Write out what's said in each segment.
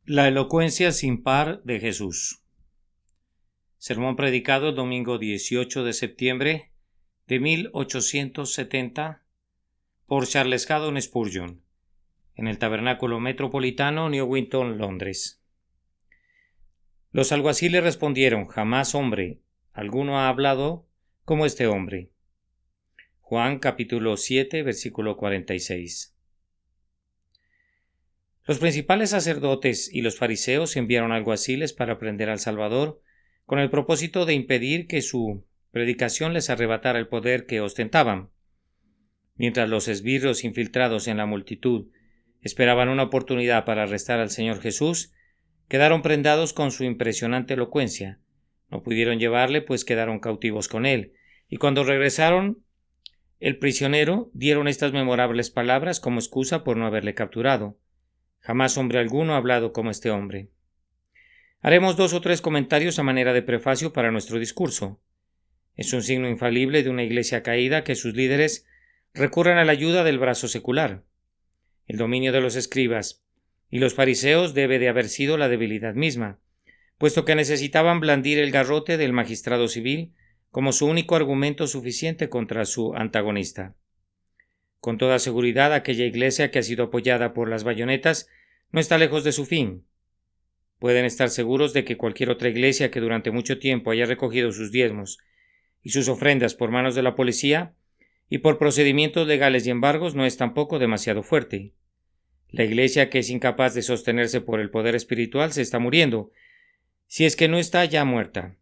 La elocuencia sin par de Jesús. Sermón predicado el domingo 18 de septiembre de 1870 por Charles Haddon Spurgeon en el Tabernáculo Metropolitano, Newington, Londres. Los alguaciles respondieron: jamás, hombre alguno ha hablado como este hombre. Juan capítulo 7, versículo 46. Los principales sacerdotes y los fariseos enviaron alguaciles para prender al Salvador con el propósito de impedir que su predicación les arrebatara el poder que ostentaban. Mientras los esbirros infiltrados en la multitud esperaban una oportunidad para arrestar al Señor Jesús, quedaron prendados con su impresionante elocuencia. No pudieron llevarle, pues quedaron cautivos con él, y cuando regresaron el prisionero dieron estas memorables palabras como excusa por no haberle capturado: jamás hombre alguno ha hablado como este hombre. Haremos 2 o 3 comentarios a manera de prefacio para nuestro discurso. Es un signo infalible de una iglesia caída que sus líderes recurran a la ayuda del brazo secular. El dominio de los escribas y los fariseos debe de haber sido la debilidad misma, puesto que necesitaban blandir el garrote del magistrado civil como su único argumento suficiente contra su antagonista. Con toda seguridad, aquella iglesia que ha sido apoyada por las bayonetas no está lejos de su fin. Pueden estar seguros de que cualquier otra iglesia que durante mucho tiempo haya recogido sus diezmos y sus ofrendas por manos de la policía y por procedimientos legales y embargos no es tampoco demasiado fuerte. La iglesia que es incapaz de sostenerse por el poder espiritual se está muriendo, si es que no está ya muerta.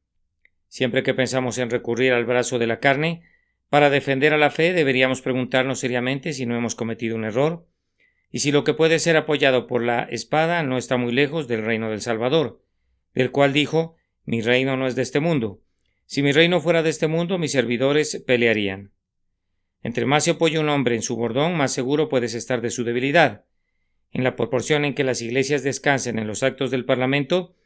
Siempre que pensamos en recurrir al brazo de la carne para defender a la fe, deberíamos preguntarnos seriamente si no hemos cometido un error y si lo que puede ser apoyado por la espada no está muy lejos del reino del Salvador, del cual dijo: mi reino no es de este mundo. Si mi reino fuera de este mundo, mis servidores pelearían. Entre más se apoya un hombre en su bordón, más seguro puedes estar de su debilidad. En la proporción en que las iglesias descansen en los actos del Parlamento,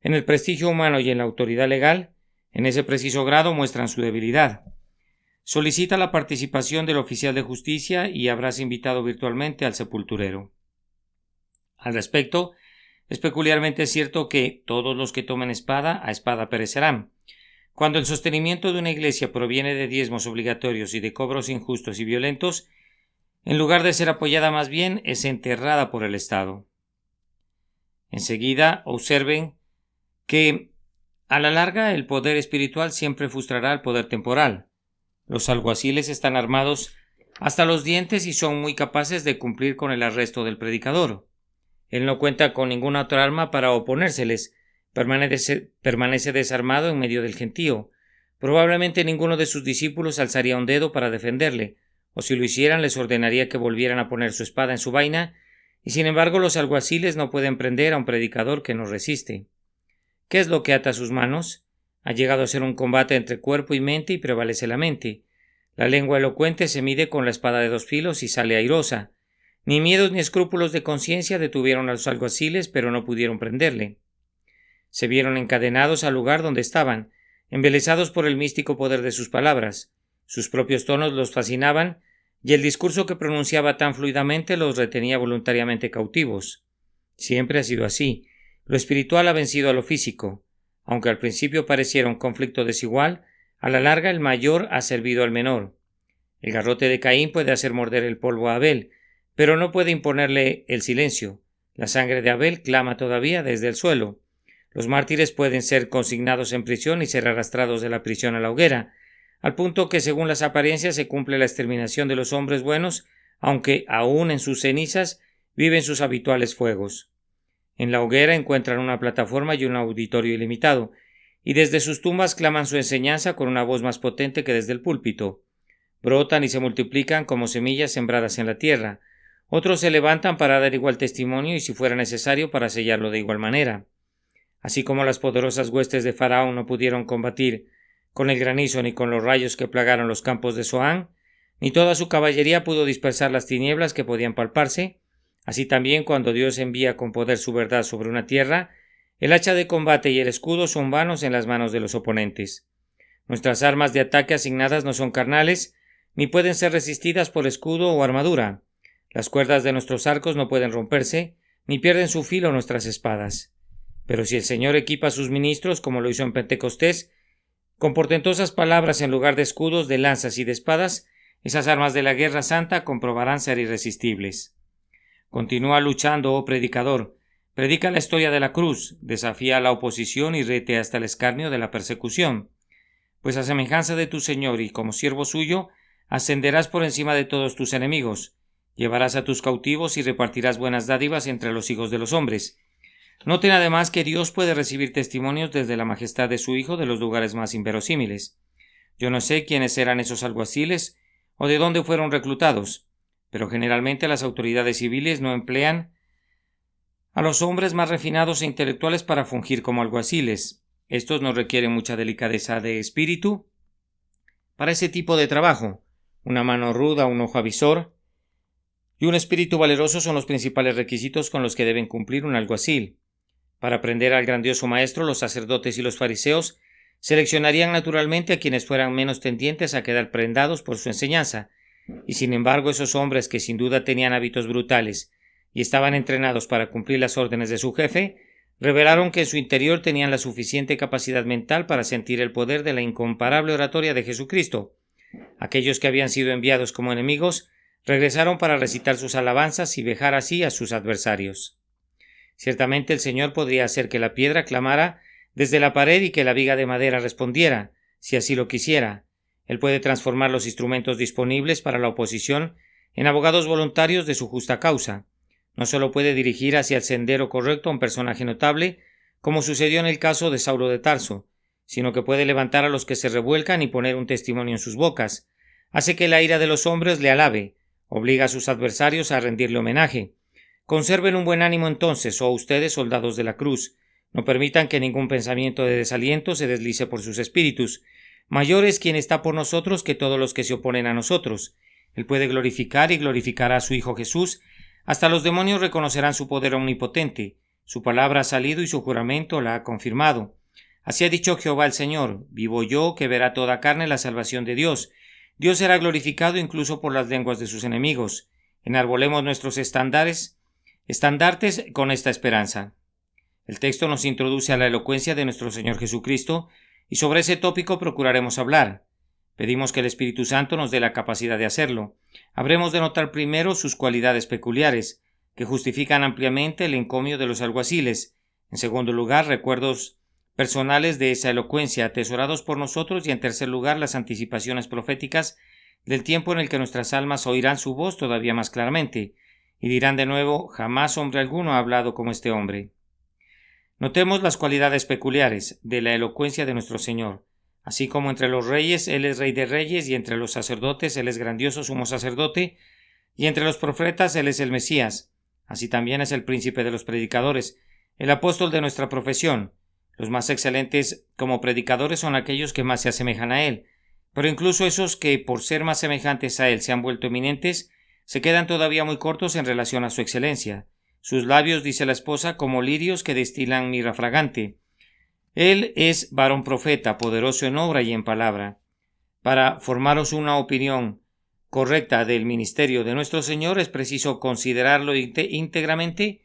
en el prestigio humano y en la autoridad legal, en ese preciso grado muestran su debilidad. Solicita la participación del oficial de justicia y habrás invitado virtualmente al sepulturero. Al respecto, es peculiarmente cierto que todos los que tomen espada, a espada perecerán. Cuando el sostenimiento de una iglesia proviene de diezmos obligatorios y de cobros injustos y violentos, en lugar de ser apoyada más bien, es enterrada por el Estado. Enseguida, observen que a la larga el poder espiritual siempre frustrará al poder temporal. Los alguaciles están armados hasta los dientes y son muy capaces de cumplir con el arresto del predicador. Él no cuenta con ninguna otra arma para oponérseles. Permanece desarmado en medio del gentío. Probablemente ninguno de sus discípulos alzaría un dedo para defenderle, o si lo hicieran les ordenaría que volvieran a poner su espada en su vaina, y sin embargo los alguaciles no pueden prender a un predicador que no resiste. ¿Qué es lo que ata sus manos? Ha llegado a ser un combate entre cuerpo y mente y prevalece la mente. La lengua elocuente se mide con la espada de 2 filos y sale airosa. Ni miedos ni escrúpulos de conciencia detuvieron a los alguaciles, pero no pudieron prenderle. Se vieron encadenados al lugar donde estaban, embelesados por el místico poder de sus palabras. Sus propios tonos los fascinaban, y el discurso que pronunciaba tan fluidamente los retenía voluntariamente cautivos. Siempre ha sido así. Lo espiritual ha vencido a lo físico. Aunque al principio pareciera un conflicto desigual, a la larga el mayor ha servido al menor. El garrote de Caín puede hacer morder el polvo a Abel, pero no puede imponerle el silencio. La sangre de Abel clama todavía desde el suelo. Los mártires pueden ser consignados en prisión y ser arrastrados de la prisión a la hoguera, al punto que según las apariencias se cumple la exterminación de los hombres buenos, aunque aún en sus cenizas viven sus habituales fuegos. En la hoguera encuentran una plataforma y un auditorio ilimitado, y desde sus tumbas claman su enseñanza con una voz más potente que desde el púlpito. Brotan y se multiplican como semillas sembradas en la tierra. Otros se levantan para dar igual testimonio y si fuera necesario para sellarlo de igual manera. Así como las poderosas huestes de Faraón no pudieron combatir con el granizo ni con los rayos que plagaron los campos de Zoán, ni toda su caballería pudo dispersar las tinieblas que podían palparse, así también cuando Dios envía con poder su verdad sobre una tierra, el hacha de combate y el escudo son vanos en las manos de los oponentes. Nuestras armas de ataque asignadas no son carnales, ni pueden ser resistidas por escudo o armadura. Las cuerdas de nuestros arcos no pueden romperse, ni pierden su filo nuestras espadas. Pero si el Señor equipa a sus ministros, como lo hizo en Pentecostés, con portentosas palabras en lugar de escudos, de lanzas y de espadas, esas armas de la guerra santa comprobarán ser irresistibles. Continúa luchando, oh predicador. Predica la historia de la cruz, desafía a la oposición y rete hasta el escarnio de la persecución. Pues a semejanza de tu Señor y como siervo suyo, ascenderás por encima de todos tus enemigos, llevarás a tus cautivos y repartirás buenas dádivas entre los hijos de los hombres. Noten además que Dios puede recibir testimonios desde la majestad de su Hijo de los lugares más inverosímiles. Yo no sé quiénes eran esos alguaciles o de dónde fueron reclutados, pero generalmente las autoridades civiles no emplean a los hombres más refinados e intelectuales para fungir como alguaciles. Estos no requieren mucha delicadeza de espíritu para ese tipo de trabajo. Una mano ruda, un ojo avisor y un espíritu valeroso son los principales requisitos con los que deben cumplir un alguacil. Para aprender al grandioso maestro, los sacerdotes y los fariseos seleccionarían naturalmente a quienes fueran menos tendientes a quedar prendados por su enseñanza, y sin embargo esos hombres que sin duda tenían hábitos brutales y estaban entrenados para cumplir las órdenes de su jefe, revelaron que en su interior tenían la suficiente capacidad mental para sentir el poder de la incomparable oratoria de Jesucristo. Aquellos que habían sido enviados como enemigos regresaron para recitar sus alabanzas y vejar así a sus adversarios. Ciertamente el Señor podría hacer que la piedra clamara desde la pared y que la viga de madera respondiera, si así lo quisiera. Él puede transformar los instrumentos disponibles para la oposición en abogados voluntarios de su justa causa. No solo puede dirigir hacia el sendero correcto a un personaje notable, como sucedió en el caso de Saulo de Tarso, sino que puede levantar a los que se revuelcan y poner un testimonio en sus bocas. Hace que la ira de los hombres le alabe, obliga a sus adversarios a rendirle homenaje. Conserven un buen ánimo entonces, oh ustedes soldados de la cruz. No permitan que ningún pensamiento de desaliento se deslice por sus espíritus. Mayor es quien está por nosotros que todos los que se oponen a nosotros. Él puede glorificar y glorificará a su Hijo Jesús. Hasta los demonios reconocerán su poder omnipotente. Su palabra ha salido y su juramento la ha confirmado. Así ha dicho Jehová el Señor: vivo yo, que verá toda carne la salvación de Dios. Dios será glorificado incluso por las lenguas de sus enemigos. Enarbolemos nuestros estandartes con esta esperanza. El texto nos introduce a la elocuencia de nuestro Señor Jesucristo, y sobre ese tópico procuraremos hablar. Pedimos que el Espíritu Santo nos dé la capacidad de hacerlo. Habremos de notar primero sus cualidades peculiares, que justifican ampliamente el encomio de los alguaciles. En segundo lugar, recuerdos personales de esa elocuencia, atesorados por nosotros, y en tercer lugar, las anticipaciones proféticas del tiempo en el que nuestras almas oirán su voz todavía más claramente, y dirán de nuevo: jamás hombre alguno ha hablado como este hombre. Notemos las cualidades peculiares de la elocuencia de nuestro Señor. Así como entre los reyes Él es Rey de Reyes, y entre los sacerdotes Él es grandioso sumo sacerdote, y entre los profetas Él es el Mesías, así también es el príncipe de los predicadores, el apóstol de nuestra profesión. Los más excelentes como predicadores son aquellos que más se asemejan a Él, pero incluso esos que por ser más semejantes a Él se han vuelto eminentes, se quedan todavía muy cortos en relación a su excelencia. Sus labios, dice la esposa, como lirios que destilan mirra fragante. Él es varón profeta, poderoso en obra y en palabra. Para formaros una opinión correcta del ministerio de nuestro Señor es preciso considerarlo íntegramente,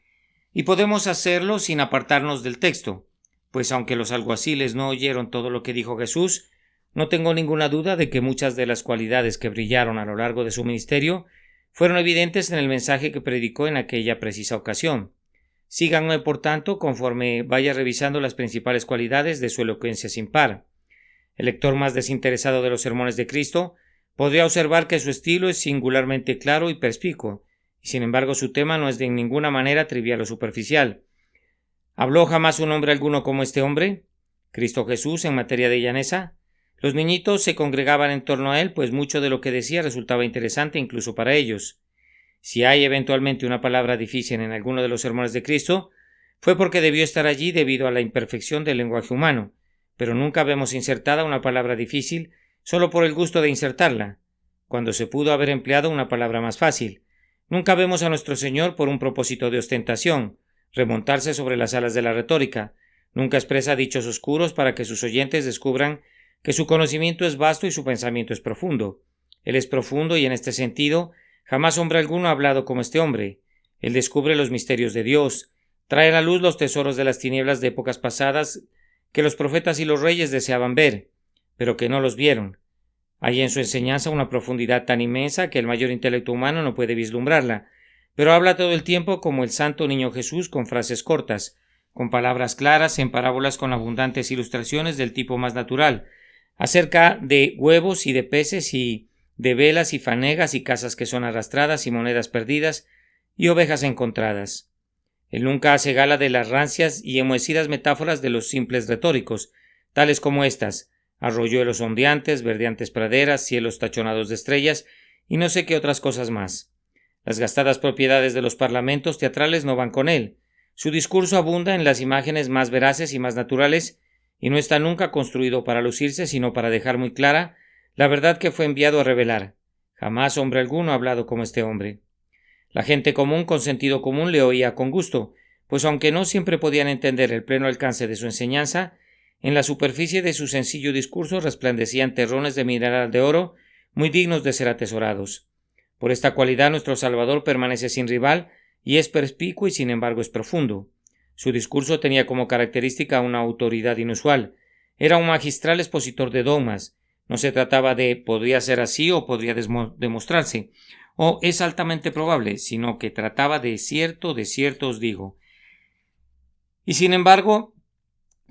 y podemos hacerlo sin apartarnos del texto, pues aunque los alguaciles no oyeron todo lo que dijo Jesús, no tengo ninguna duda de que muchas de las cualidades que brillaron a lo largo de su ministerio fueron evidentes en el mensaje que predicó en aquella precisa ocasión. Síganme, por tanto, conforme vaya revisando las principales cualidades de su elocuencia sin par. El lector más desinteresado de los sermones de Cristo podría observar que su estilo es singularmente claro y perspicuo, y sin embargo su tema no es de ninguna manera trivial o superficial. ¿Habló jamás un hombre alguno como este hombre? Cristo Jesús, en materia de llaneza. Los niñitos se congregaban en torno a él, pues mucho de lo que decía resultaba interesante incluso para ellos. Si hay eventualmente una palabra difícil en alguno de los sermones de Cristo, fue porque debió estar allí debido a la imperfección del lenguaje humano, pero nunca vemos insertada una palabra difícil solo por el gusto de insertarla, cuando se pudo haber empleado una palabra más fácil. Nunca vemos a nuestro Señor por un propósito de ostentación, remontarse sobre las alas de la retórica. Nunca expresa dichos oscuros para que sus oyentes descubran que su conocimiento es vasto y su pensamiento es profundo. Él es profundo y en este sentido jamás hombre alguno ha hablado como este hombre. Él descubre los misterios de Dios, trae a la luz los tesoros de las tinieblas de épocas pasadas que los profetas y los reyes deseaban ver, pero que no los vieron. Hay en su enseñanza una profundidad tan inmensa que el mayor intelecto humano no puede vislumbrarla, pero habla todo el tiempo como el santo niño Jesús, con frases cortas, con palabras claras, en parábolas con abundantes ilustraciones del tipo más natural, acerca de huevos y de peces y de velas y fanegas y casas que son arrastradas y monedas perdidas y ovejas encontradas. Él nunca hace gala de las rancias y enmohecidas metáforas de los simples retóricos, tales como estas: arroyuelos ondeantes, verdeantes praderas, cielos tachonados de estrellas y no sé qué otras cosas más. Las gastadas propiedades de los parlamentos teatrales no van con él. Su discurso abunda en las imágenes más veraces y más naturales, y no está nunca construido para lucirse, sino para dejar muy clara la verdad que fue enviado a revelar. Jamás hombre alguno ha hablado como este hombre. La gente común con sentido común le oía con gusto, pues aunque no siempre podían entender el pleno alcance de su enseñanza, en la superficie de su sencillo discurso resplandecían terrones de mineral de oro muy dignos de ser atesorados. Por esta cualidad nuestro Salvador permanece sin rival y es perspicuo y sin embargo es profundo. Su discurso tenía como característica una autoridad inusual. Era un magistral expositor de dogmas. No se trataba de podría ser así o podría demostrarse, o es altamente probable, sino que trataba de cierto os digo. Y sin embargo,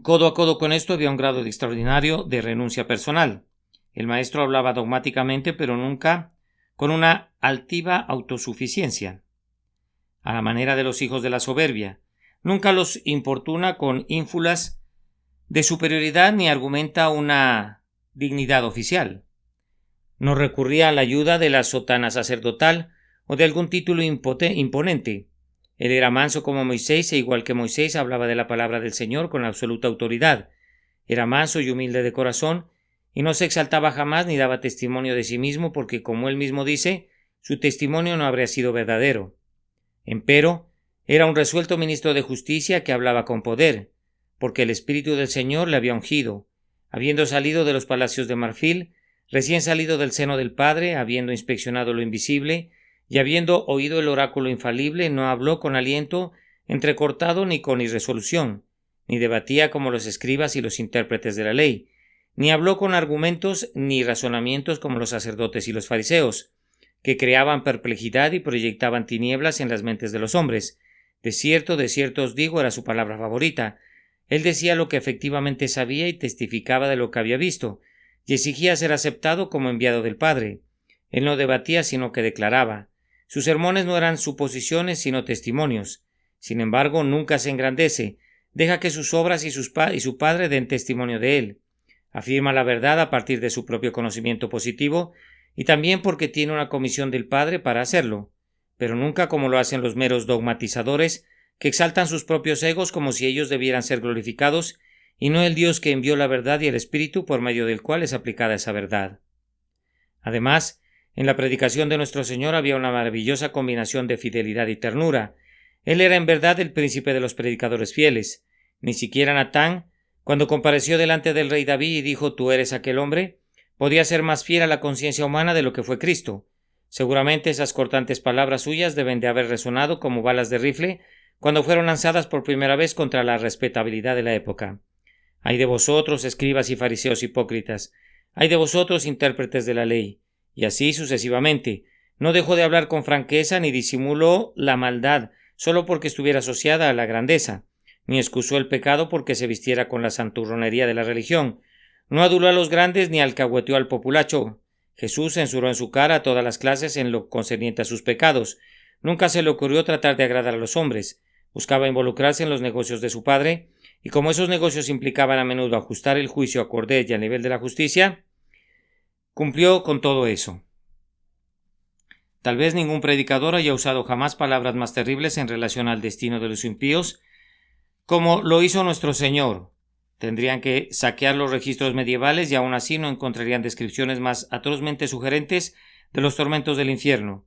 codo a codo con esto había un grado de extraordinario de renuncia personal. El maestro hablaba dogmáticamente, pero nunca con una altiva autosuficiencia, a la manera de los hijos de la soberbia. Nunca los importuna con ínfulas de superioridad ni argumenta una dignidad oficial. No recurría a la ayuda de la sotana sacerdotal o de algún título imponente. Él era manso como Moisés e igual que Moisés hablaba de la palabra del Señor con absoluta autoridad. Era manso y humilde de corazón y no se exaltaba jamás ni daba testimonio de sí mismo porque, como él mismo dice, su testimonio no habría sido verdadero. Empero, era un resuelto ministro de justicia que hablaba con poder, porque el Espíritu del Señor le había ungido, habiendo salido de los palacios de marfil, recién salido del seno del Padre, habiendo inspeccionado lo invisible, y habiendo oído el oráculo infalible, no habló con aliento entrecortado ni con irresolución, ni debatía como los escribas y los intérpretes de la ley, ni habló con argumentos ni razonamientos como los sacerdotes y los fariseos, que creaban perplejidad y proyectaban tinieblas en las mentes de los hombres. De cierto os digo, era su palabra favorita. Él decía lo que efectivamente sabía y testificaba de lo que había visto, y exigía ser aceptado como enviado del Padre. Él no debatía, sino que declaraba. Sus sermones no eran suposiciones, sino testimonios. Sin embargo, nunca se engrandece. Deja que sus obras y su Padre den testimonio de él. Afirma la verdad a partir de su propio conocimiento positivo y también porque tiene una comisión del Padre para hacerlo, pero nunca como lo hacen los meros dogmatizadores que exaltan sus propios egos como si ellos debieran ser glorificados y no el Dios que envió la verdad y el Espíritu por medio del cual es aplicada esa verdad. Además, en la predicación de nuestro Señor había una maravillosa combinación de fidelidad y ternura. Él era en verdad el príncipe de los predicadores fieles. Ni siquiera Natán, cuando compareció delante del rey David y dijo «Tú eres aquel hombre», podía ser más fiel a la conciencia humana de lo que fue Cristo. Seguramente esas cortantes palabras suyas deben de haber resonado como balas de rifle cuando fueron lanzadas por primera vez contra la respetabilidad de la época. Ay de vosotros, escribas y fariseos hipócritas, ay de vosotros, intérpretes de la ley, y así sucesivamente. No dejó de hablar con franqueza ni disimuló la maldad solo porque estuviera asociada a la grandeza, ni excusó el pecado porque se vistiera con la santurronería de la religión. No aduló a los grandes ni alcahueteó al populacho. Jesús censuró en su cara a todas las clases en lo concerniente a sus pecados. Nunca se le ocurrió tratar de agradar a los hombres. Buscaba involucrarse en los negocios de su Padre, y como esos negocios implicaban a menudo ajustar el juicio a cordel y al nivel de la justicia, cumplió con todo eso. Tal vez ningún predicador haya usado jamás palabras más terribles en relación al destino de los impíos, como lo hizo nuestro Señor. Tendrían que saquear los registros medievales y aún así no encontrarían descripciones más atrozmente sugerentes de los tormentos del infierno.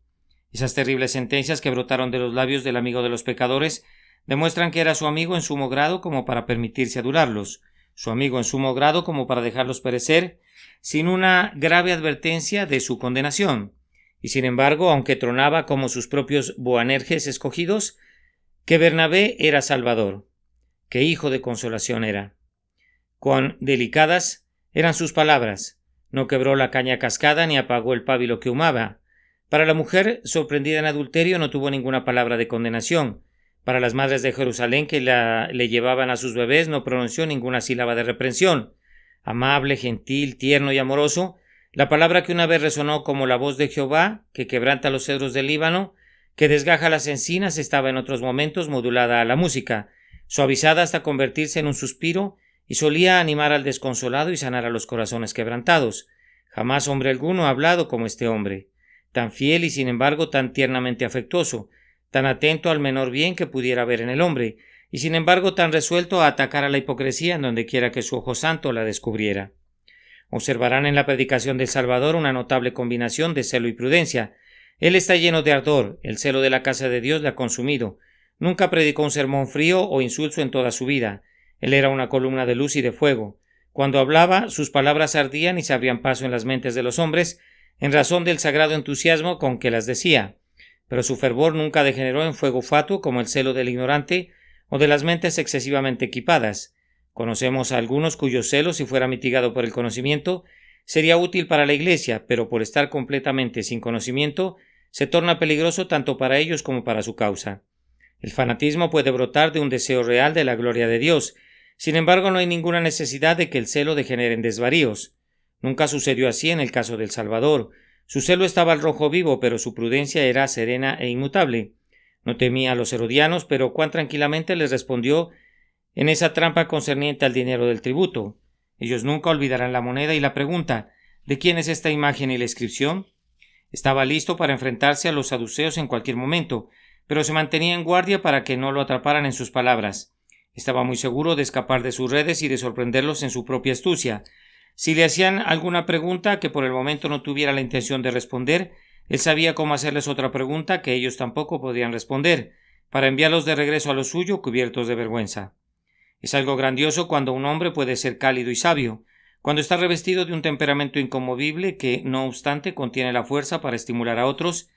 Esas terribles sentencias que brotaron de los labios del amigo de los pecadores demuestran que era su amigo en sumo grado como para permitirse adorarlos, su amigo en sumo grado como para dejarlos perecer sin una grave advertencia de su condenación, Y sin embargo, aunque tronaba como sus propios Boanerges escogidos, que Bernabé era Salvador, que hijo de consolación era. Cuán delicadas eran sus palabras, no quebró la caña cascada ni apagó el pábilo que humaba. Para la mujer sorprendida en adulterio no tuvo ninguna palabra de condenación. Para las madres de Jerusalén que le llevaban a sus bebés no pronunció ninguna sílaba de reprensión. Amable, gentil, tierno y amoroso, la palabra que una vez resonó como la voz de Jehová, que quebranta los cedros del Líbano, que desgaja las encinas, estaba en otros momentos modulada a la música, suavizada hasta convertirse en un suspiro, y solía animar al desconsolado y sanar a los corazones quebrantados. Jamás hombre alguno ha hablado como este hombre, tan fiel y sin embargo tan tiernamente afectuoso, tan atento al menor bien que pudiera haber en el hombre, y sin embargo tan resuelto a atacar a la hipocresía en donde quiera que su ojo santo la descubriera. Observarán en la predicación del Salvador una notable combinación de celo y prudencia. Él está lleno de ardor, el celo de la casa de Dios le ha consumido. Nunca predicó un sermón frío o insulso en toda su vida. Él era una columna de luz y de fuego. Cuando hablaba, sus palabras ardían y se abrían paso en las mentes de los hombres, en razón del sagrado entusiasmo con que las decía. Pero su fervor nunca degeneró en fuego fatuo como el celo del ignorante o de las mentes excesivamente equipadas. Conocemos a algunos cuyo celo, si fuera mitigado por el conocimiento, sería útil para la Iglesia, pero por estar completamente sin conocimiento, se torna peligroso tanto para ellos como para su causa. El fanatismo puede brotar de un deseo real de la gloria de Dios. Sin embargo, no hay ninguna necesidad de que el celo degenere en desvaríos. Nunca sucedió así en el caso del Salvador. Su celo estaba al rojo vivo, pero su prudencia era serena e inmutable. No temía a los herodianos, pero cuán tranquilamente les respondió en esa trampa concerniente al dinero del tributo. Ellos nunca olvidarán la moneda y la pregunta: ¿de quién es esta imagen y la inscripción? Estaba listo para enfrentarse a los saduceos en cualquier momento, pero se mantenía en guardia para que no lo atraparan en sus palabras. Estaba muy seguro de escapar de sus redes y de sorprenderlos en su propia astucia. Si le hacían alguna pregunta que por el momento no tuviera la intención de responder, él sabía cómo hacerles otra pregunta que ellos tampoco podían responder, para enviarlos de regreso a lo suyo cubiertos de vergüenza. Es algo grandioso cuando un hombre puede ser cálido y sabio, cuando está revestido de un temperamento inconmovible que, no obstante, contiene la fuerza para estimular a otros,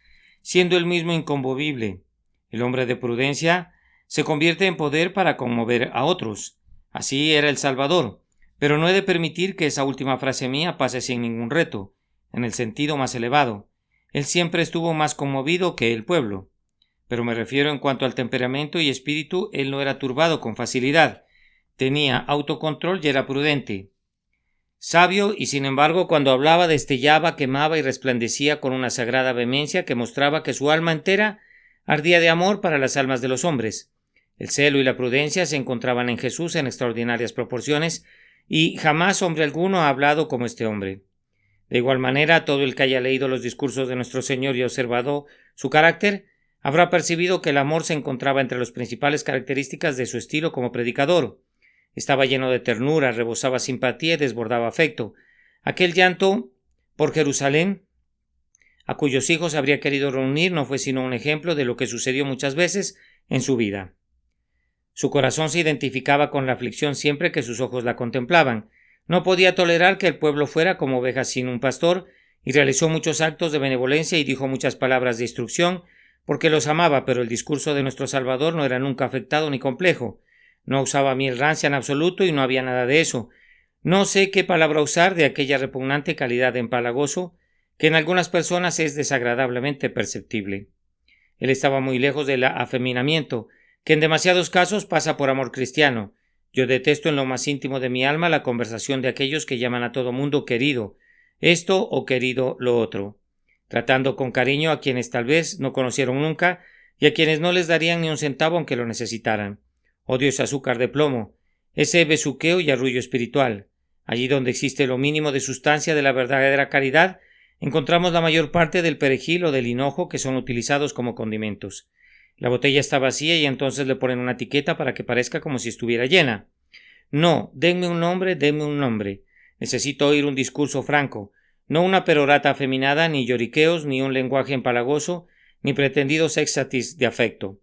siendo él mismo inconmovible. El hombre de prudencia se convierte en poder para conmover a otros. Así era el Salvador, pero no he de permitir que esa última frase mía pase sin ningún reto, en el sentido más elevado. Él siempre estuvo más conmovido que el pueblo. Pero me refiero en cuanto al temperamento y espíritu, él no era turbado con facilidad. Tenía autocontrol y era prudente. Sabio, y sin embargo cuando hablaba destellaba, quemaba y resplandecía con una sagrada vehemencia que mostraba que su alma entera ardía de amor para las almas de los hombres. El celo y la prudencia se encontraban en Jesús en extraordinarias proporciones, y jamás hombre alguno ha hablado como este hombre. De igual manera, todo el que haya leído los discursos de nuestro Señor y observado su carácter, habrá percibido que el amor se encontraba entre las principales características de su estilo como predicador. Estaba lleno de ternura, rebosaba simpatía y desbordaba afecto. Aquel llanto por Jerusalén, a cuyos hijos habría querido reunir, no fue sino un ejemplo de lo que sucedió muchas veces en su vida. Su corazón se identificaba con la aflicción siempre que sus ojos la contemplaban. No podía tolerar que el pueblo fuera como ovejas sin un pastor, y realizó muchos actos de benevolencia y dijo muchas palabras de instrucción, porque los amaba, pero el discurso de nuestro Salvador no era nunca afectado ni complejo. No usaba miel rancia en absoluto y no había nada de eso. No sé qué palabra usar de aquella repugnante calidad de empalagoso que en algunas personas es desagradablemente perceptible. Él estaba muy lejos del afeminamiento, que en demasiados casos pasa por amor cristiano. Yo detesto en lo más íntimo de mi alma la conversación de aquellos que llaman a todo mundo querido, esto o querido lo otro, tratando con cariño a quienes tal vez no conocieron nunca y a quienes no les darían ni un centavo aunque lo necesitaran. Odio ese azúcar de plomo, ese besuqueo y arrullo espiritual. Allí donde existe lo mínimo de sustancia de la verdadera caridad, encontramos la mayor parte del perejil o del hinojo que son utilizados como condimentos. La botella está vacía y entonces le ponen una etiqueta para que parezca como si estuviera llena. No, denme un nombre, denme un nombre. Necesito oír un discurso franco, no una perorata afeminada, ni lloriqueos, ni un lenguaje empalagoso, ni pretendidos éxtasis de afecto.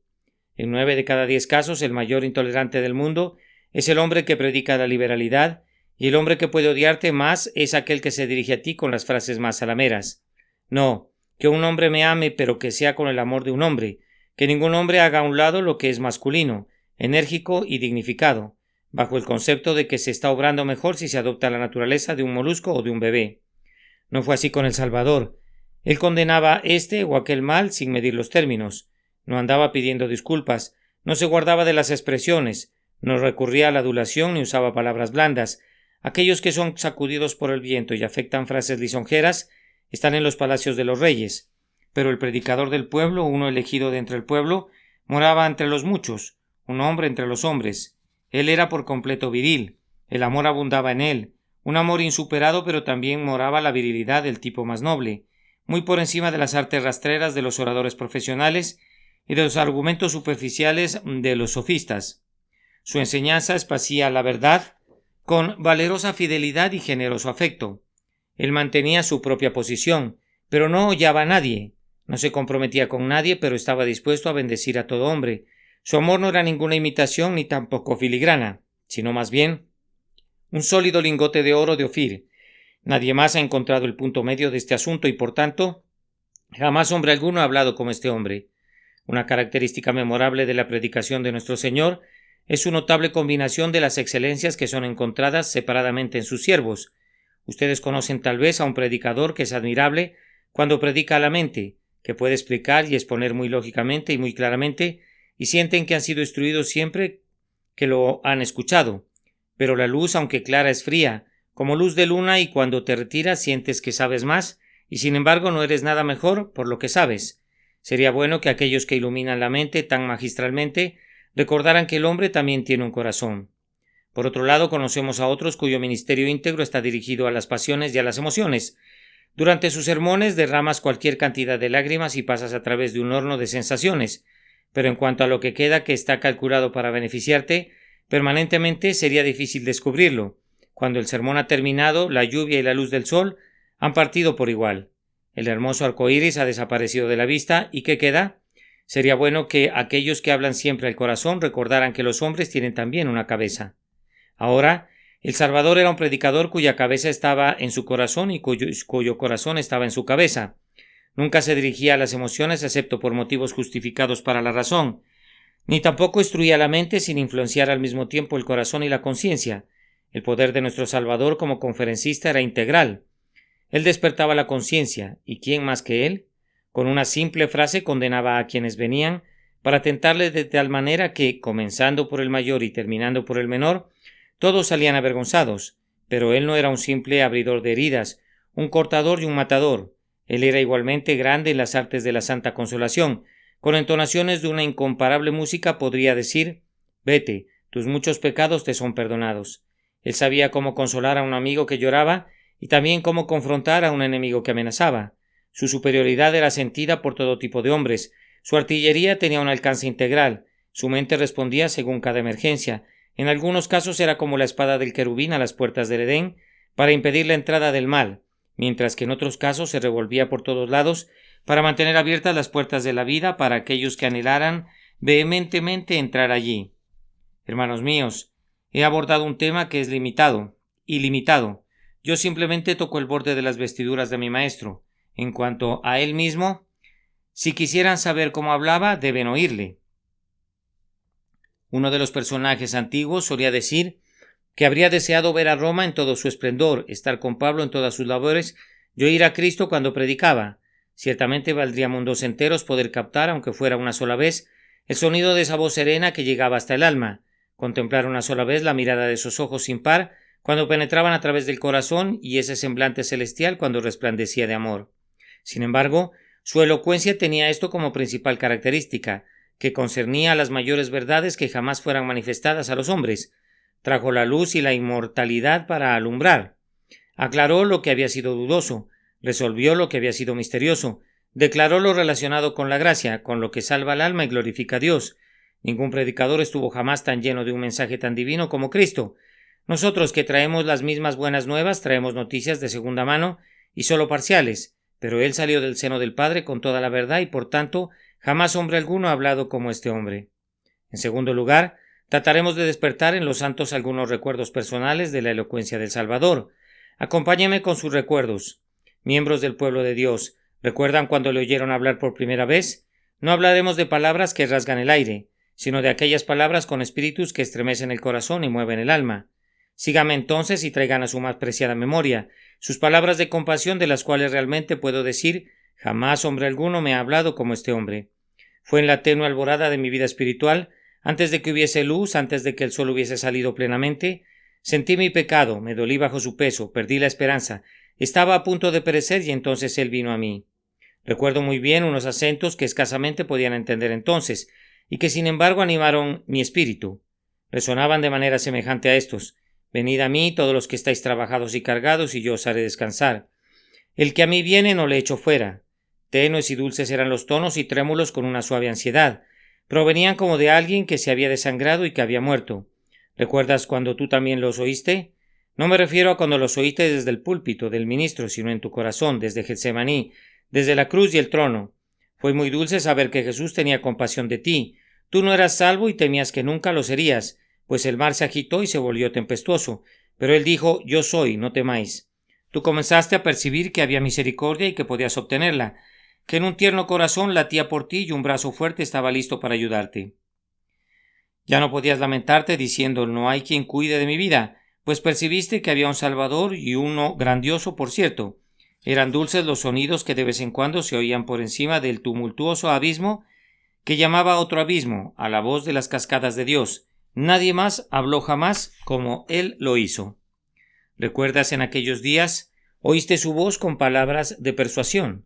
En 9 de cada 10 casos, el mayor intolerante del mundo es el hombre que predica la liberalidad, y el hombre que puede odiarte más es aquel que se dirige a ti con las frases más salameras. No, que un hombre me ame, pero que sea con el amor de un hombre, que ningún hombre haga a un lado lo que es masculino, enérgico y dignificado, bajo el concepto de que se está obrando mejor si se adopta la naturaleza de un molusco o de un bebé. No fue así con el Salvador. Él condenaba este o aquel mal sin medir los términos. No andaba pidiendo disculpas, no se guardaba de las expresiones, no recurría a la adulación ni usaba palabras blandas. Aquellos que son sacudidos por el viento y afectan frases lisonjeras están en los palacios de los reyes. Pero el predicador del pueblo, uno elegido de entre el pueblo, moraba entre los muchos, un hombre entre los hombres. Él era por completo viril, el amor abundaba en él, un amor insuperado, pero también moraba la virilidad del tipo más noble, muy por encima de las artes rastreras de los oradores profesionales y de los argumentos superficiales de los sofistas. Su enseñanza esparcía la verdad con valerosa fidelidad y generoso afecto. Él mantenía su propia posición, pero no hollaba a nadie. No se comprometía con nadie, pero estaba dispuesto a bendecir a todo hombre. Su amor no era ninguna imitación ni tampoco filigrana, sino más bien un sólido lingote de oro de Ofir. Nadie más ha encontrado el punto medio de este asunto y, por tanto, jamás hombre alguno ha hablado como este hombre. Una característica memorable de la predicación de nuestro Señor es su notable combinación de las excelencias que son encontradas separadamente en sus siervos. Ustedes conocen tal vez a un predicador que es admirable cuando predica a la mente, que puede explicar y exponer muy lógicamente y muy claramente, y sienten que han sido instruidos siempre que lo han escuchado. Pero la luz, aunque clara, es fría, como luz de luna, y cuando te retiras sientes que sabes más, y sin embargo no eres nada mejor por lo que sabes. Sería bueno que aquellos que iluminan la mente tan magistralmente recordaran que el hombre también tiene un corazón. Por otro lado, conocemos a otros cuyo ministerio íntegro está dirigido a las pasiones y a las emociones. Durante sus sermones derramas cualquier cantidad de lágrimas y pasas a través de un horno de sensaciones, pero en cuanto a lo que queda que está calculado para beneficiarte, permanentemente sería difícil descubrirlo. Cuando el sermón ha terminado, la lluvia y la luz del sol han partido por igual. El hermoso arco iris ha desaparecido de la vista, ¿y qué queda? Sería bueno que aquellos que hablan siempre al corazón recordaran que los hombres tienen también una cabeza. Ahora, el Salvador era un predicador cuya cabeza estaba en su corazón y cuyo corazón estaba en su cabeza. Nunca se dirigía a las emociones excepto por motivos justificados para la razón, ni tampoco instruía la mente sin influenciar al mismo tiempo el corazón y la conciencia. El poder de nuestro Salvador como conferencista era integral. Él despertaba la conciencia, ¿y quién más que él? Con una simple frase condenaba a quienes venían para tentarles de tal manera que, comenzando por el mayor y terminando por el menor, todos salían avergonzados. Pero él no era un simple abridor de heridas, un cortador y un matador. Él era igualmente grande en las artes de la santa consolación. Con entonaciones de una incomparable música podría decir: vete, tus muchos pecados te son perdonados. Él sabía cómo consolar a un amigo que lloraba y también cómo confrontar a un enemigo que amenazaba. Su superioridad era sentida por todo tipo de hombres. Su artillería tenía un alcance integral. Su mente respondía según cada emergencia. En algunos casos era como la espada del querubín a las puertas del Edén para impedir la entrada del mal, mientras que en otros casos se revolvía por todos lados para mantener abiertas las puertas de la vida para aquellos que anhelaran vehementemente entrar allí. Hermanos míos, he abordado un tema que es ilimitado. Yo simplemente toco el borde de las vestiduras de mi maestro. En cuanto a él mismo, si quisieran saber cómo hablaba, deben oírle. Uno de los personajes antiguos solía decir que habría deseado ver a Roma en todo su esplendor, estar con Pablo en todas sus labores y oír a Cristo cuando predicaba. Ciertamente valdría mundos enteros poder captar, aunque fuera una sola vez, el sonido de esa voz serena que llegaba hasta el alma, contemplar una sola vez la mirada de esos ojos sin par cuando penetraban a través del corazón y ese semblante celestial cuando resplandecía de amor. Sin embargo, su elocuencia tenía esto como principal característica, que concernía a las mayores verdades que jamás fueran manifestadas a los hombres. Trajo la luz y la inmortalidad para alumbrar. Aclaró lo que había sido dudoso, resolvió lo que había sido misterioso, declaró lo relacionado con la gracia, con lo que salva el alma y glorifica a Dios. Ningún predicador estuvo jamás tan lleno de un mensaje tan divino como Cristo. Nosotros que traemos las mismas buenas nuevas traemos noticias de segunda mano y solo parciales, pero él salió del seno del Padre con toda la verdad y por tanto jamás hombre alguno ha hablado como este hombre. En segundo lugar, trataremos de despertar en los santos algunos recuerdos personales de la elocuencia del Salvador. Acompáñeme con sus recuerdos. Miembros del pueblo de Dios, ¿Recuerdan cuando le oyeron hablar por primera vez? No hablaremos de palabras que rasgan el aire, sino de aquellas palabras con espíritus que estremecen el corazón y mueven el alma. Sígame entonces y traigan a su más preciada memoria sus palabras de compasión, de las cuales realmente puedo decir: jamás hombre alguno me ha hablado como este hombre. Fue en la tenue alborada de mi vida espiritual, antes de que hubiese luz, antes de que el sol hubiese salido plenamente, sentí mi pecado, me dolí bajo su peso, perdí la esperanza, estaba a punto de perecer y entonces él vino a mí. Recuerdo muy bien unos acentos que escasamente podían entender entonces, y que sin embargo animaron mi espíritu. Resonaban de manera semejante a estos: venid a mí todos los que estáis trabajados y cargados, y yo os haré descansar. El que a mí viene no le echo fuera. Tenues y dulces eran los tonos y trémulos con una suave ansiedad. Provenían como de alguien que se había desangrado y que había muerto. ¿Recuerdas cuando tú también los oíste? No me refiero a cuando los oíste desde el púlpito del ministro, sino en tu corazón, desde Getsemaní, desde la cruz y el trono. Fue muy dulce saber que Jesús tenía compasión de ti. Tú no eras salvo y temías que nunca lo serías, pues el mar se agitó y se volvió tempestuoso. Pero él dijo: yo soy, no temáis. Tú comenzaste a percibir que había misericordia y que podías obtenerla, que en un tierno corazón latía por ti y un brazo fuerte estaba listo para ayudarte. Ya no podías lamentarte diciendo: no hay quien cuide de mi vida, pues percibiste que había un Salvador, y uno grandioso, por cierto. Eran dulces los sonidos que de vez en cuando se oían por encima del tumultuoso abismo que llamaba a otro abismo, a la voz de las cascadas de Dios. Nadie más habló jamás como él lo hizo. ¿Recuerdas en aquellos días? Oíste su voz con palabras de persuasión.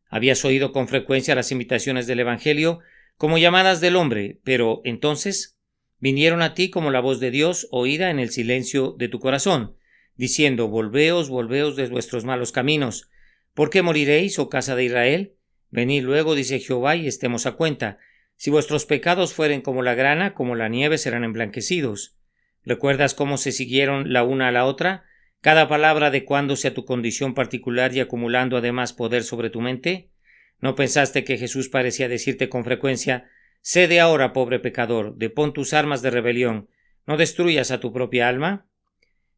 Habías oído con frecuencia las imitaciones del Evangelio como llamadas del hombre, pero entonces vinieron a ti como la voz de Dios oída en el silencio de tu corazón, diciendo: volveos, volveos de vuestros malos caminos. ¿Por qué moriréis, oh casa de Israel? Venid luego, dice Jehová, y estemos a cuenta. Si vuestros pecados fueren como la grana, como la nieve serán emblanquecidos. ¿Recuerdas cómo se siguieron la una a la otra, cada palabra adecuándose a tu condición particular y acumulando además poder sobre tu mente? ¿No pensaste que Jesús parecía decirte con frecuencia: cede ahora, pobre pecador, depón tus armas de rebelión, no destruyas a tu propia alma?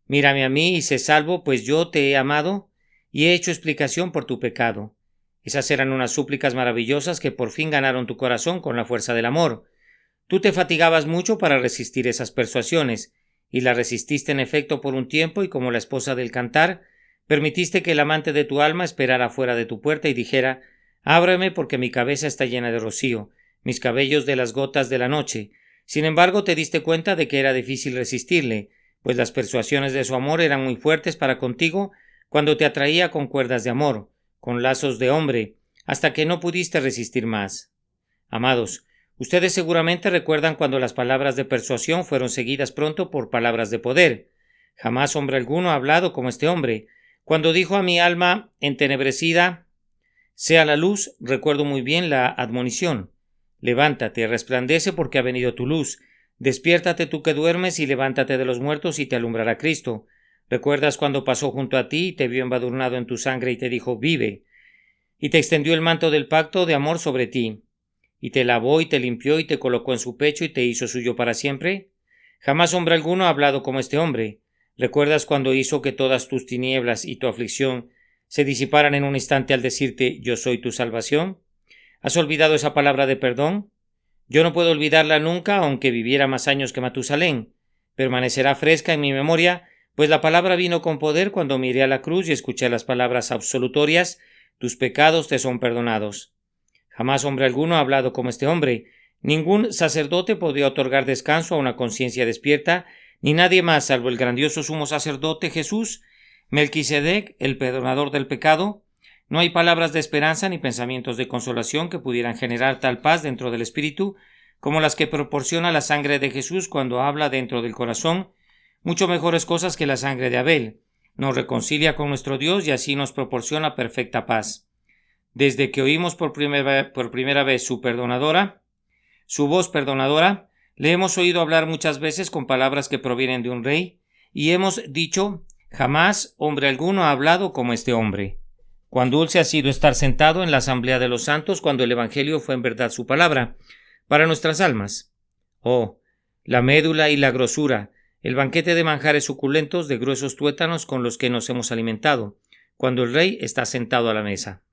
Mírame a mí y sé salvo, pues yo te he amado y he hecho explicación por tu pecado. Esas eran unas súplicas maravillosas que por fin ganaron tu corazón con la fuerza del amor. Tú te fatigabas mucho para resistir esas persuasiones, y las resististe en efecto por un tiempo, y como la esposa del cantar, permitiste que el amante de tu alma esperara fuera de tu puerta y dijera: ábreme, porque mi cabeza está llena de rocío, mis cabellos de las gotas de la noche. Sin embargo, te diste cuenta de que era difícil resistirle, pues las persuasiones de su amor eran muy fuertes para contigo cuando te atraía con cuerdas de amor, con lazos de hombre, hasta que no pudiste resistir más. Amados, ustedes seguramente recuerdan cuando las palabras de persuasión fueron seguidas pronto por palabras de poder. Jamás hombre alguno ha hablado como este hombre. Cuando dijo a mi alma entenebrecida: sea la luz, recuerdo muy bien la admonición: levántate, resplandece, porque ha venido tu luz. Despiértate tú que duermes, y levántate de los muertos, y te alumbrará Cristo. ¿Recuerdas cuando pasó junto a ti y te vio embadurnado en tu sangre y te dijo: vive? Y te extendió el manto del pacto de amor sobre ti, y te lavó y te limpió y te colocó en su pecho y te hizo suyo para siempre. Jamás hombre alguno ha hablado como este hombre. ¿Recuerdas cuando hizo que todas tus tinieblas y tu aflicción se disiparan en un instante al decirte: yo soy tu salvación? ¿Has olvidado esa palabra de perdón? Yo no puedo olvidarla nunca, aunque viviera más años que Matusalén. Permanecerá fresca en mi memoria, pues la palabra vino con poder cuando miré a la cruz y escuché las palabras absolutorias: tus pecados te son perdonados. Jamás hombre alguno ha hablado como este hombre. Ningún sacerdote podría otorgar descanso a una conciencia despierta, ni nadie más salvo el grandioso sumo sacerdote Jesús, Melquisedec, el perdonador del pecado. No hay palabras de esperanza ni pensamientos de consolación que pudieran generar tal paz dentro del espíritu como las que proporciona la sangre de Jesús cuando habla dentro del corazón, mucho mejores cosas que la sangre de Abel. Nos reconcilia con nuestro Dios y así nos proporciona perfecta paz. Desde que oímos por primera vez su voz perdonadora, le hemos oído hablar muchas veces con palabras que provienen de un rey, y hemos dicho: jamás hombre alguno ha hablado como este hombre. Cuán dulce ha sido estar sentado en la asamblea de los santos cuando el Evangelio fue en verdad su palabra para nuestras almas. Oh, la médula y la grosura, el banquete de manjares suculentos, de gruesos tuétanos con los que nos hemos alimentado. cuando el rey está sentado a la mesa.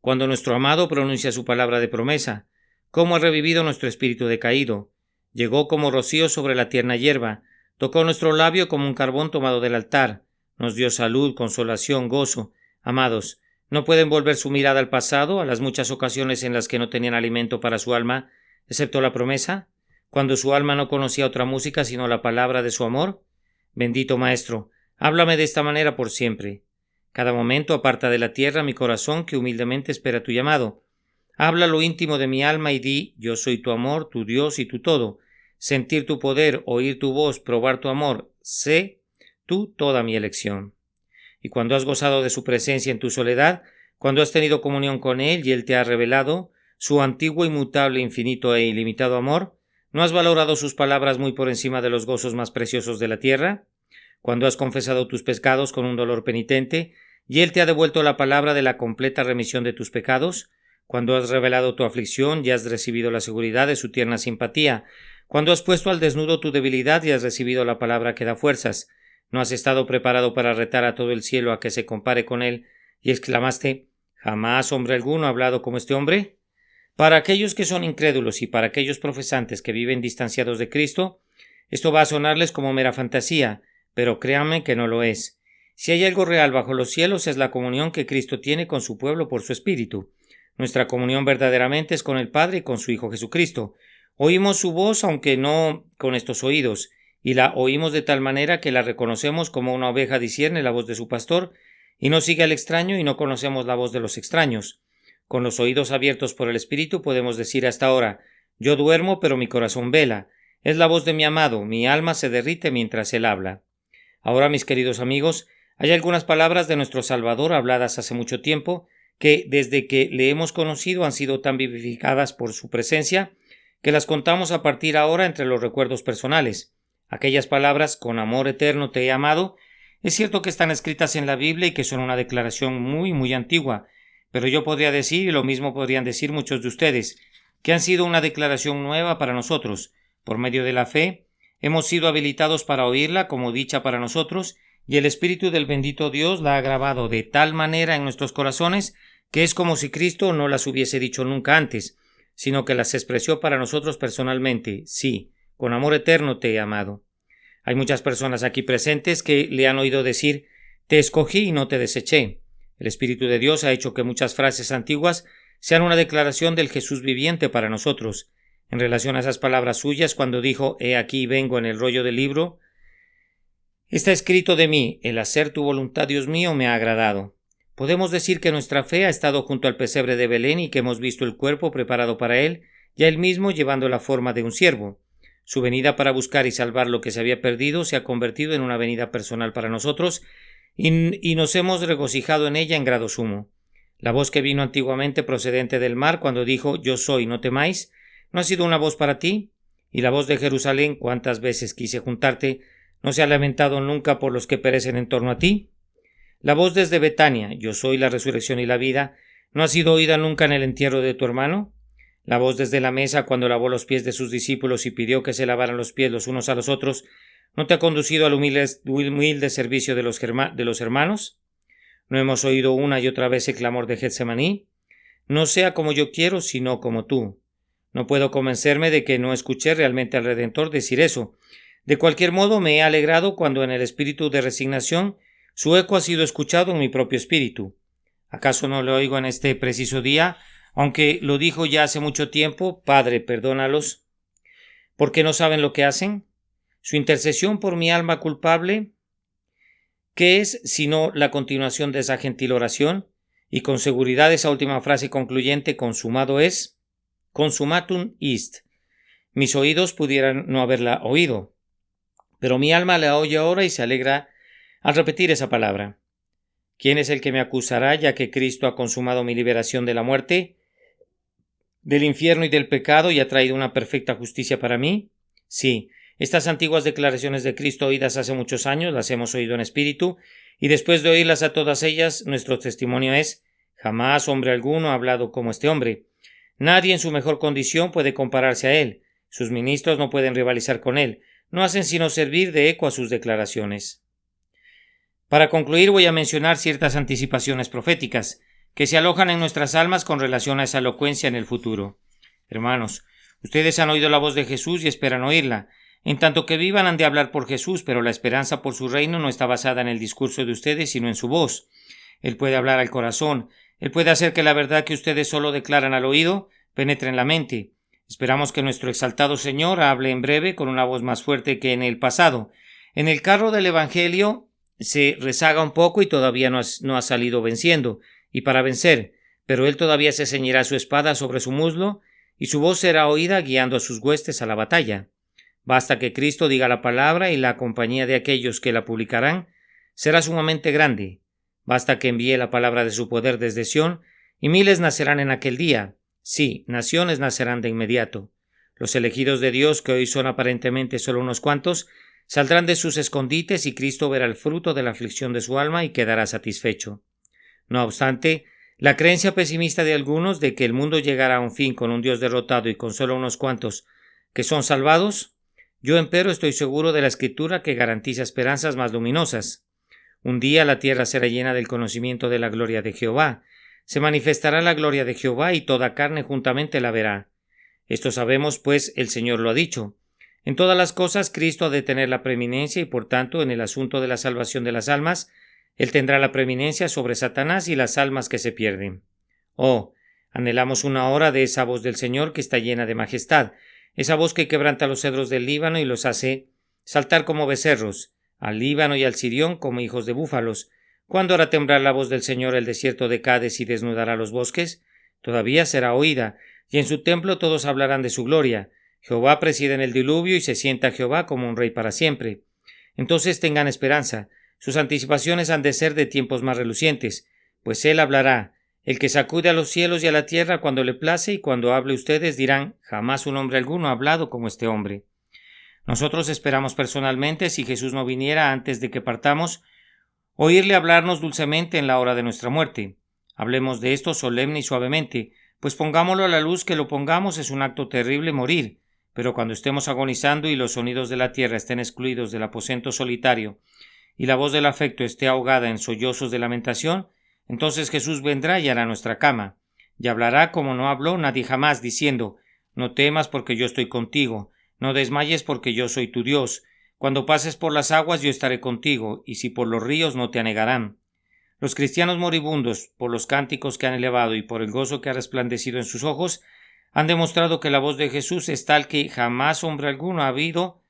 Cuando nuestro amado pronuncia su palabra de promesa, cómo ha revivido nuestro espíritu decaído. Llegó como rocío sobre la tierna hierba, tocó nuestro labio como un carbón tomado del altar, nos dio salud, consolación, gozo. Amados, ¿no pueden volver su mirada al pasado, a las muchas ocasiones en las que no tenían alimento para su alma, excepto la promesa? Cuando su alma no conocía otra música sino la palabra de su amor. Bendito Maestro, háblame de esta manera por siempre. Cada momento aparta de la tierra mi corazón que humildemente espera tu llamado. Habla lo íntimo de mi alma y di: yo soy tu amor, tu Dios y tu todo. Sentir tu poder, oír tu voz, probar tu amor, sé tú toda mi elección. Y cuando has gozado de su presencia en tu soledad, cuando has tenido comunión con Él y Él te ha revelado su antiguo, inmutable, infinito e ilimitado amor, ¿no has valorado sus palabras muy por encima de los gozos más preciosos de la tierra? Cuando has confesado tus pecados con un dolor penitente y Él te ha devuelto la palabra de la completa remisión de tus pecados, cuando has revelado tu aflicción y has recibido la seguridad de su tierna simpatía, cuando has puesto al desnudo tu debilidad y has recibido la palabra que da fuerzas, ¿no has estado preparado para retar a todo el cielo a que se compare con Él y exclamaste: ¿jamás hombre alguno ha hablado como este hombre? Para aquellos que son incrédulos y para aquellos profesantes que viven distanciados de Cristo, esto va a sonarles como mera fantasía, pero créanme que no lo es. Si hay algo real bajo los cielos es la comunión que Cristo tiene con su pueblo por su Espíritu. Nuestra comunión verdaderamente es con el Padre y con su Hijo Jesucristo. Oímos su voz aunque no con estos oídos, y la oímos de tal manera que la reconocemos como una oveja discierne la voz de su pastor, y no sigue al extraño y no conocemos la voz de los extraños. Con los oídos abiertos por el Espíritu podemos decir hasta ahora: yo duermo pero mi corazón vela. Es la voz de mi amado, mi alma se derrite mientras él habla. Ahora, mis queridos amigos, hay algunas palabras de nuestro Salvador habladas hace mucho tiempo, que desde que le hemos conocido han sido tan vivificadas por su presencia, que las contamos a partir ahora entre los recuerdos personales. Aquellas palabras: con amor eterno te he amado, es cierto que están escritas en la Biblia y que son una declaración muy antigua, pero yo podría decir, y lo mismo podrían decir muchos de ustedes, que han sido una declaración nueva para nosotros. Por medio de la fe, hemos sido habilitados para oírla como dicha para nosotros, y el Espíritu del bendito Dios la ha grabado de tal manera en nuestros corazones que es como si Cristo no las hubiese dicho nunca antes, sino que las expresó para nosotros personalmente: sí, con amor eterno te he amado. Hay muchas personas aquí presentes que le han oído decir: te escogí y no te deseché. El Espíritu de Dios ha hecho que muchas frases antiguas sean una declaración del Jesús viviente para nosotros. En relación a esas palabras suyas, cuando dijo: he aquí vengo en el rollo del libro, está escrito de mí: el hacer tu voluntad, Dios mío, me ha agradado. Podemos decir que nuestra fe ha estado junto al pesebre de Belén y que hemos visto el cuerpo preparado para él, y a él mismo llevando la forma de un siervo. Su venida para buscar y salvar lo que se había perdido se ha convertido en una venida personal para nosotros, y nos hemos regocijado en ella en grado sumo. La voz que vino antiguamente procedente del mar cuando dijo: yo soy, no temáis, ¿no ha sido una voz para ti? Y la voz de Jerusalén: cuántas veces quise juntarte, ¿no se ha lamentado nunca por los que perecen en torno a ti? La voz desde Betania: yo soy la resurrección y la vida, ¿no ha sido oída nunca en el entierro de tu hermano? La voz desde la mesa cuando lavó los pies de sus discípulos y pidió que se lavaran los pies los unos a los otros, ¿no te ha conducido al humilde servicio de los hermanos? ¿No hemos oído una y otra vez el clamor de Getsemaní? No sea como yo quiero, sino como tú. No puedo convencerme de que no escuché realmente al Redentor decir eso. De cualquier modo, me he alegrado cuando en el espíritu de resignación su eco ha sido escuchado en mi propio espíritu. ¿Acaso no le oigo en este preciso día, aunque lo dijo ya hace mucho tiempo: Padre, perdónalos, porque no saben lo que hacen? Su intercesión por mi alma culpable, ¿qué es sino la continuación de esa gentil oración? Y con seguridad esa última frase concluyente: consumado es, consumatum est. Mis oídos pudieran no haberla oído, pero mi alma la oye ahora y se alegra al repetir esa palabra. ¿Quién es el que me acusará, ya que Cristo ha consumado mi liberación de la muerte, del infierno y del pecado, y ha traído una perfecta justicia para mí? Sí, estas antiguas declaraciones de Cristo oídas hace muchos años las hemos oído en espíritu, y después de oírlas a todas ellas, nuestro testimonio es: jamás hombre alguno ha hablado como este hombre. Nadie en su mejor condición puede compararse a él. Sus ministros no pueden rivalizar con él. No hacen sino servir de eco a sus declaraciones. Para concluir, voy a mencionar ciertas anticipaciones proféticas que se alojan en nuestras almas con relación a esa elocuencia en el futuro. Hermanos, ustedes han oído la voz de Jesús y esperan oírla. En tanto que vivan han de hablar por Jesús, pero la esperanza por su reino no está basada en el discurso de ustedes, sino en su voz. Él puede hablar al corazón. Él puede hacer que la verdad que ustedes solo declaran al oído penetre en la mente. Esperamos que nuestro exaltado Señor hable en breve con una voz más fuerte que en el pasado. En el carro del Evangelio se rezaga un poco y todavía no ha salido venciendo, y para vencer, pero él todavía se ceñirá su espada sobre su muslo, y su voz será oída guiando a sus huestes a la batalla. Basta que Cristo diga la palabra y la compañía de aquellos que la publicarán será sumamente grande. Basta que envíe la palabra de su poder desde Sión, y miles nacerán en aquel día. Sí, naciones nacerán de inmediato. Los elegidos de Dios, que hoy son aparentemente solo unos cuantos, saldrán de sus escondites y Cristo verá el fruto de la aflicción de su alma y quedará satisfecho. No obstante, la creencia pesimista de algunos de que el mundo llegará a un fin con un Dios derrotado y con solo unos cuantos que son salvados, yo empero estoy seguro de la Escritura que garantiza esperanzas más luminosas. Un día la tierra será llena del conocimiento de la gloria de Jehová. Se manifestará la gloria de Jehová y toda carne juntamente la verá. Esto sabemos, pues el Señor lo ha dicho. En todas las cosas Cristo ha de tener la preeminencia y por tanto en el asunto de la salvación de las almas, Él tendrá la preeminencia sobre Satanás y las almas que se pierden. Oh, anhelamos una hora de esa voz del Señor que está llena de majestad, esa voz que quebranta los cedros del Líbano y los hace saltar como becerros, al Líbano y al Sirión como hijos de búfalos. ¿Cuándo hará temblar la voz del Señor el desierto de Cades y desnudará los bosques? Todavía será oída, y en su templo todos hablarán de su gloria. Jehová preside en el diluvio y se sienta Jehová como un rey para siempre. Entonces tengan esperanza. Sus anticipaciones han de ser de tiempos más relucientes, pues Él hablará, el que sacude a los cielos y a la tierra cuando le place, y cuando hable ustedes dirán, jamás un hombre alguno ha hablado como este hombre. Nosotros esperamos personalmente, si Jesús no viniera antes de que partamos, oírle hablarnos dulcemente en la hora de nuestra muerte. Hablemos de esto solemne y suavemente, pues pongámoslo a la luz que lo pongamos es un acto terrible morir, pero cuando estemos agonizando y los sonidos de la tierra estén excluidos del aposento solitario y la voz del afecto esté ahogada en sollozos de lamentación, entonces Jesús vendrá y hará nuestra cama, y hablará como no habló nadie jamás, diciendo, no temas porque yo estoy contigo, no desmayes porque yo soy tu Dios, cuando pases por las aguas yo estaré contigo, y si por los ríos no te anegarán. Los cristianos moribundos, por los cánticos que han elevado y por el gozo que ha resplandecido en sus ojos, han demostrado que la voz de Jesús es tal que jamás hombre alguno ha habido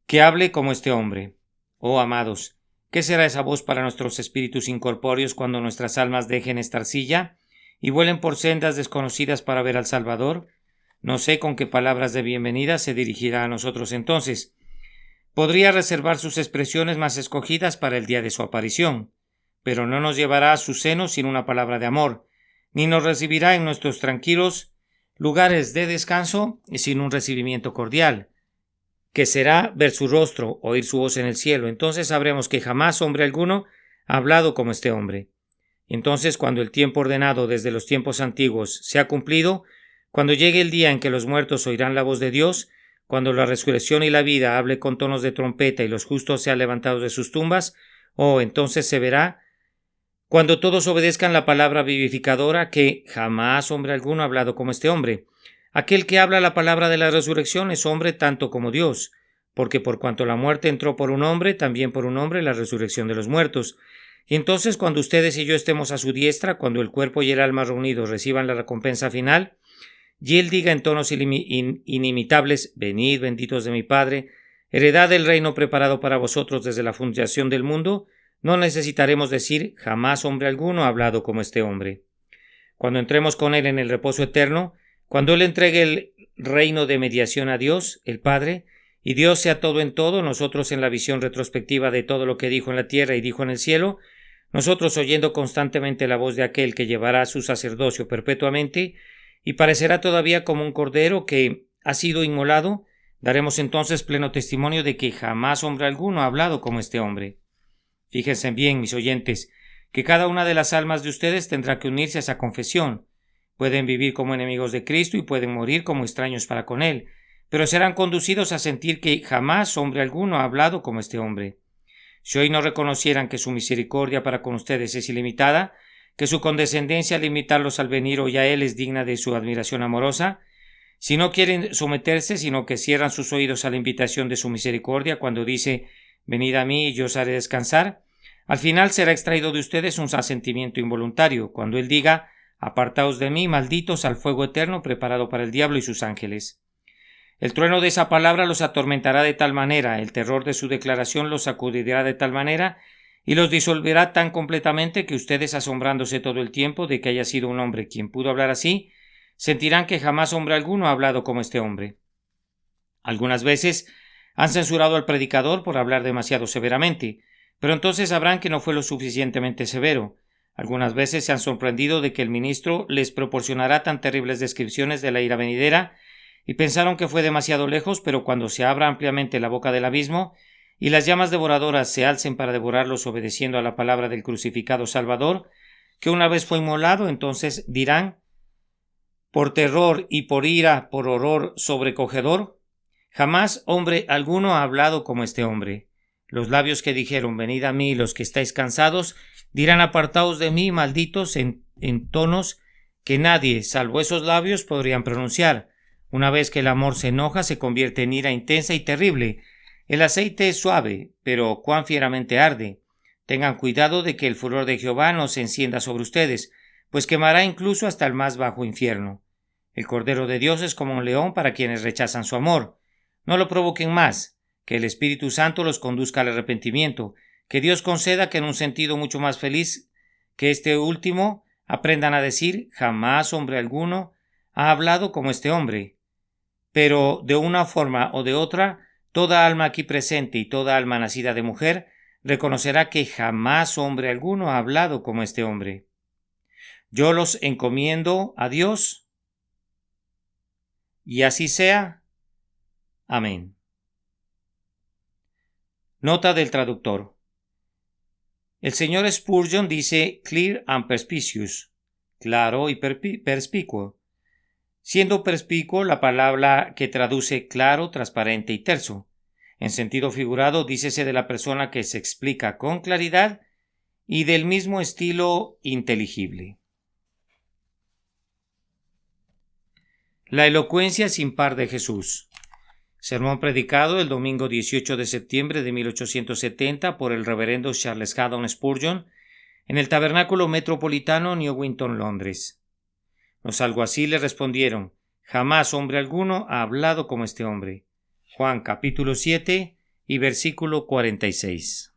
que hable como este hombre. Oh amados, ¿qué será esa voz para nuestros espíritus incorpóreos cuando nuestras almas dejen esta arcilla y vuelen por sendas desconocidas para ver al Salvador? No sé con qué palabras de bienvenida se dirigirá a nosotros entonces. Podría reservar sus expresiones más escogidas para el día de su aparición, pero no nos llevará a su seno sin una palabra de amor, ni nos recibirá en nuestros tranquilos lugares de descanso sin un recibimiento cordial, que será ver su rostro, oír su voz en el cielo. Entonces sabremos que jamás hombre alguno ha hablado como este hombre. Entonces, cuando el tiempo ordenado desde los tiempos antiguos se ha cumplido, cuando llegue el día en que los muertos oirán la voz de Dios, cuando la resurrección y la vida hable con tonos de trompeta y los justos sean levantados de sus tumbas, entonces se verá, cuando todos obedezcan la palabra vivificadora, que jamás hombre alguno ha hablado como este hombre. Aquel que habla la palabra de la resurrección es hombre tanto como Dios, porque por cuanto la muerte entró por un hombre, también por un hombre la resurrección de los muertos. Y entonces cuando ustedes y yo estemos a su diestra, cuando el cuerpo y el alma reunidos reciban la recompensa final, y él diga en tonos inimitables, venid benditos de mi Padre, heredad del reino preparado para vosotros desde la fundación del mundo, no necesitaremos decir jamás hombre alguno ha hablado como este hombre. Cuando entremos con él en el reposo eterno, cuando él entregue el reino de mediación a Dios, el Padre, y Dios sea todo en todo, nosotros en la visión retrospectiva de todo lo que dijo en la tierra y dijo en el cielo, nosotros oyendo constantemente la voz de aquel que llevará su sacerdocio perpetuamente, y parecerá todavía como un cordero que ha sido inmolado, daremos entonces pleno testimonio de que jamás hombre alguno ha hablado como este hombre. Fíjense bien, mis oyentes, que cada una de las almas de ustedes tendrá que unirse a esa confesión. Pueden vivir como enemigos de Cristo y pueden morir como extraños para con Él, pero serán conducidos a sentir que jamás hombre alguno ha hablado como este hombre. Si hoy no reconocieran que su misericordia para con ustedes es ilimitada, que su condescendencia al invitarlos al venir hoy a Él es digna de su admiración amorosa, si no quieren someterse, sino que cierran sus oídos a la invitación de su misericordia cuando dice: venid a mí y yo os haré descansar, al final será extraído de ustedes un asentimiento involuntario, cuando Él diga: apartaos de mí, malditos, al fuego eterno preparado para el diablo y sus ángeles. El trueno de esa palabra los atormentará de tal manera, el terror de su declaración los sacudirá de tal manera, y los disolverá tan completamente que ustedes, asombrándose todo el tiempo de que haya sido un hombre quien pudo hablar así, sentirán que jamás hombre alguno ha hablado como este hombre. Algunas veces han censurado al predicador por hablar demasiado severamente, pero entonces sabrán que no fue lo suficientemente severo. Algunas veces se han sorprendido de que el ministro les proporcionará tan terribles descripciones de la ira venidera, y pensaron que fue demasiado lejos, pero cuando se abra ampliamente la boca del abismo y las llamas devoradoras se alcen para devorarlos obedeciendo a la palabra del crucificado Salvador, que una vez fue inmolado, entonces dirán, por terror y por ira, por horror sobrecogedor: jamás hombre alguno ha hablado como este hombre. Los labios que dijeron: venid a mí los que estáis cansados, dirán: apartaos de mí, malditos, en tonos que nadie, salvo esos labios, podrían pronunciar. Una vez que el amor se enoja, se convierte en ira intensa y terrible. El aceite es suave, pero cuán fieramente arde. Tengan cuidado de que el furor de Jehová no se encienda sobre ustedes, pues quemará incluso hasta el más bajo infierno. El Cordero de Dios es como un león para quienes rechazan su amor. No lo provoquen más. Que el Espíritu Santo los conduzca al arrepentimiento. Que Dios conceda que en un sentido mucho más feliz que este último aprendan a decir: jamás hombre alguno ha hablado como este hombre. Pero de una forma o de otra, toda alma aquí presente y toda alma nacida de mujer reconocerá que jamás hombre alguno ha hablado como este hombre. Yo los encomiendo a Dios, y así sea. Amén. Nota del traductor. El señor Spurgeon dice clear and perspicuous, claro y perspicuo, siendo perspicuo la palabra que traduce claro, transparente y terso. En sentido figurado, dícese de la persona que se explica con claridad y del mismo estilo inteligible. La elocuencia sin par de Jesús. Sermón predicado el domingo 18 de septiembre de 1870 por el reverendo Charles Haddon Spurgeon en el Tabernáculo Metropolitano, Newington, Londres. Los alguaciles respondieron: jamás hombre alguno ha hablado como este hombre. Juan capítulo 7 y versículo 46.